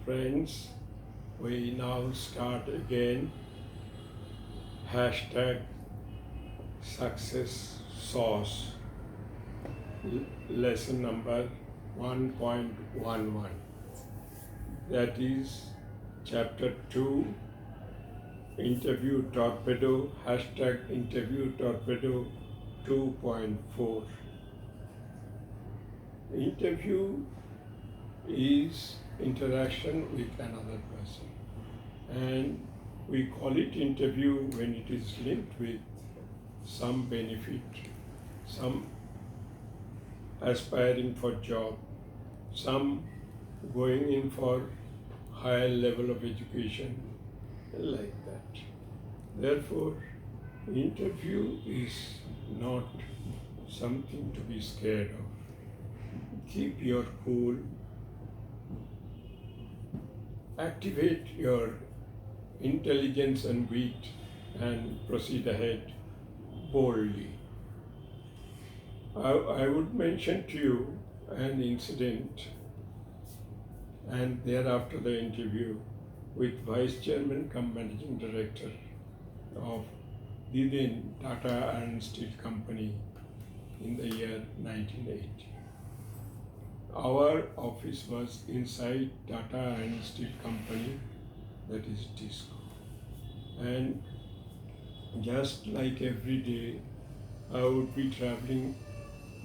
friends, we now start again hashtag success sauce lesson number 1.11. That is chapter 2, interview torpedo, hashtag interview torpedo 2.4. Interview is interaction with another person, and we call it interview when it is linked with some benefit, some aspiring for job, some going in for higher level of education, like that. Therefore, interview is not something to be scared of. Keep your cool, activate your intelligence and wit, and proceed ahead boldly. I would mention to you an incident and thereafter the interview with Vice Chairman cum Managing Director of the then Tata Iron Steel Company in the year 1980. Our office was inside Tata Iron Steel Company, that is Disco. And just like every day, I would be traveling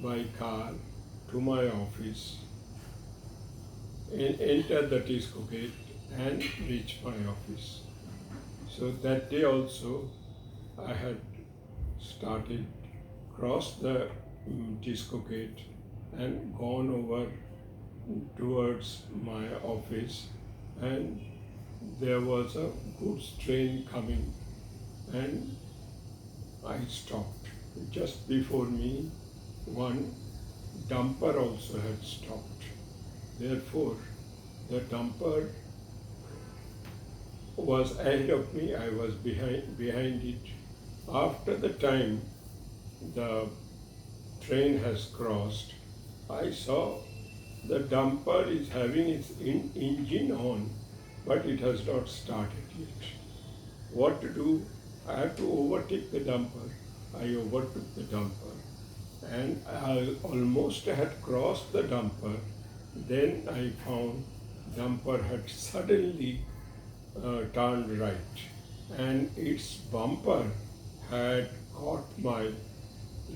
by car to my office, and enter the Disco gate and reach my office. So that day also, I had started, crossed the Disco gate and gone over towards my office, and there was a goods train coming, and I stopped. Just before me, one dumper also had stopped. Therefore, the dumper was ahead of me, I was behind it. After the time the train has crossed, I saw the dumper is having its engine on, but it has not started yet. What to do? I had to overtake the dumper. I overtook the dumper, and I almost had crossed the dumper. Then I found dumper had suddenly turned right, and its bumper had caught my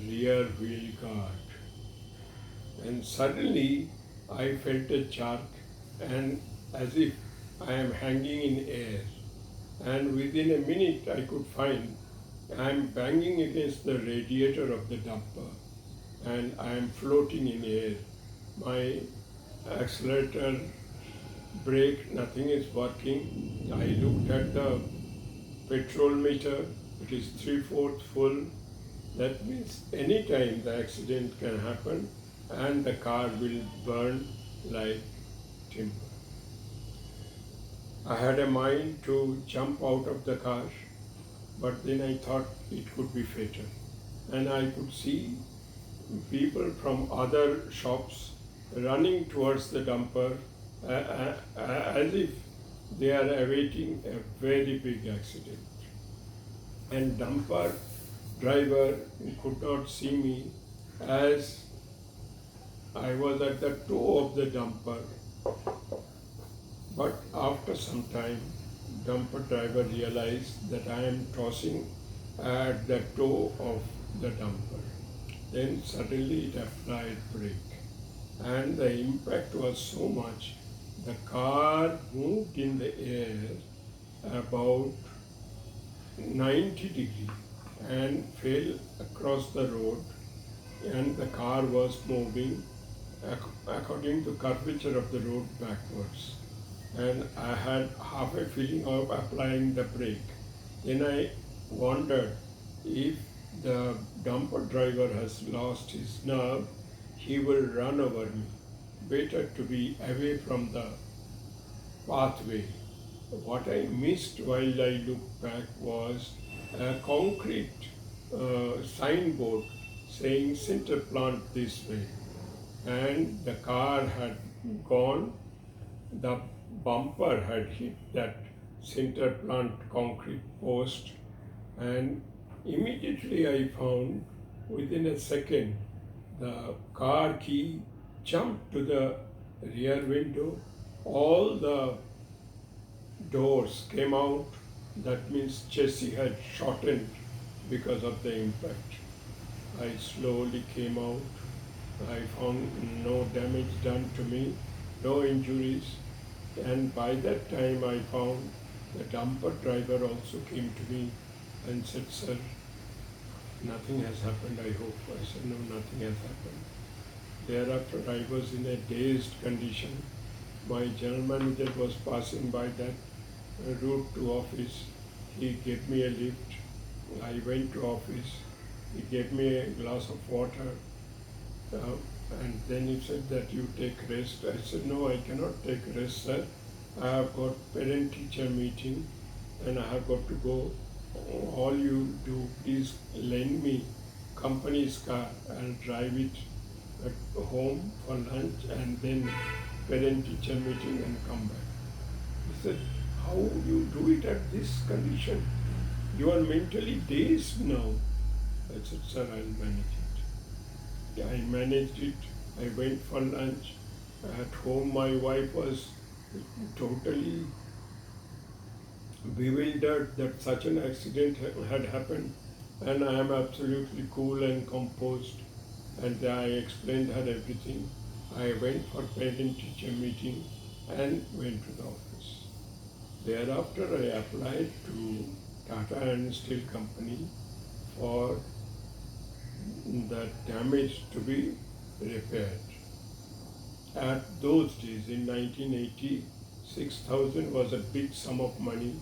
rear wheel guard. And suddenly I felt a jerk, and as if I am hanging in air. And within a minute I could find I am banging against the radiator of the dumper, and I am floating in air. My accelerator, brake, nothing is working. I looked at the petrol meter, it is 3/4 full. That means any time the accident can happen and the car will burn like timber. I had a mind to jump out of the car, but then I thought it could be fatal. And I could see people from other shops running towards the dumper as if they are awaiting a very big accident. And dumper driver could not see me as I was at the toe of the dumper. But after some time, dumper driver realized that I am tossing at the toe of the dumper. Then suddenly it applied brake, and the impact was so much, the car moved in the air about 90 degrees and fell across the road, and the car was moving according to curvature of the road backwards. And I had half a feeling of applying the brake. Then I wondered if the dumper driver has lost his nerve, he will run over me. Better to be away from the pathway. What I missed while I looked back was a concrete signboard saying center plant this way. And the car had gone, the bumper had hit that center plant concrete post, and immediately I found within a second the car key jumped to the rear window. All the doors came out. That means chassis had shortened because of the impact. I slowly came out. I found no damage done to me, no injuries. And by that time I found the dumper driver also came to me and said, "Sir, nothing has happened, I hope." I said, "No, nothing has happened." Thereafter I was in a dazed condition. My general manager was passing by that route to office. He gave me a lift. I went to office. He gave me a glass of water. And then he said that you take rest. I said, "No, I cannot take rest, sir. I have got parent-teacher meeting and I have got to go. All you do, please lend me company's car. I'll drive it at home for lunch and then parent-teacher meeting and come back." He said, "How you do it at this condition? You are mentally dazed now." I said, "Sir, I'll manage it." I managed it. I went for lunch. At home, my wife was totally bewildered that such an accident had happened, and I am absolutely cool and composed. And I explained her everything. I went for parent-teacher meeting and went to the office. Thereafter, I applied to Tata and Steel Company for the damage to be repaired. At those days, in 1980, 6,000 was a big sum of money,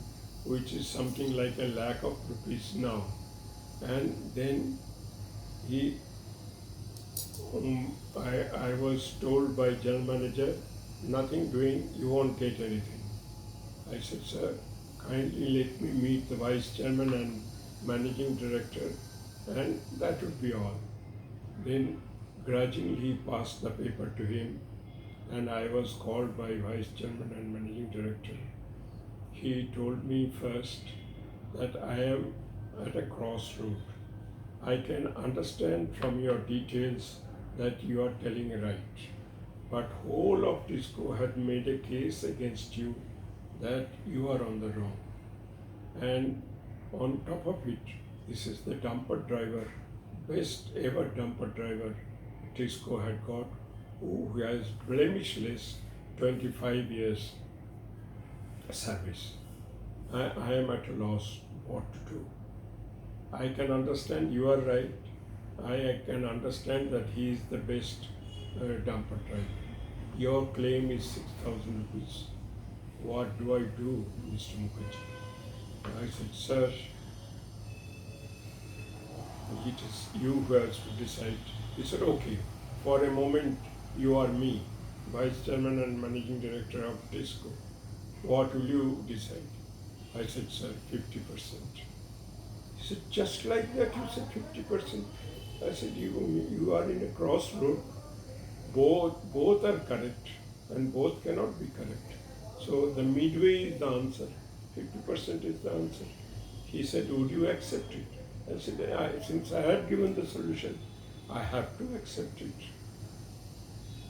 which is something like a lakh of rupees now. And then I was told by general manager, "Nothing doing, you won't get anything." I said, "Sir, kindly let me meet the vice chairman and managing director, and that would be all." Then grudgingly passed the paper to him, and I was called by vice chairman and managing director. He told me first that I am at a crossroad. I can understand from your details that you are telling right, but whole of Disco had made a case against you that you are on the wrong. And on top of it, this is the dumper driver, best ever dumper driver Tisco had got, who has blemishless 25 years service. I am at a loss what to do. I can understand you are right. I can understand that he is the best dumper driver. Your claim is 6,000 rupees. What do I do, Mr. Mukherjee? I said, "Sir, it is you who has to decide." He said, "Okay, for a moment you are me, Vice Chairman and Managing Director of Tisco. What will you decide?" I said, "Sir, 50%. He said, "Just like that you said 50%. I said, you are in a crossroad. Both are correct and both cannot be correct. So the midway is the answer. 50% is the answer." He said, "Would you accept it?" I said, "Since I had given the solution, I have to accept it."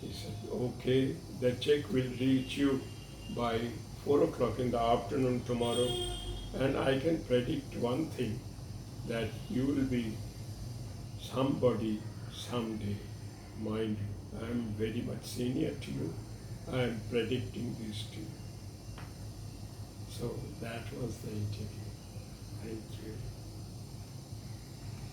He said, "Okay, the check will reach you by 4 o'clock in the afternoon tomorrow, and I can predict one thing, that you will be somebody someday. Mind you, I am very much senior to you. I am predicting this to you." So that was the interview. Thank you.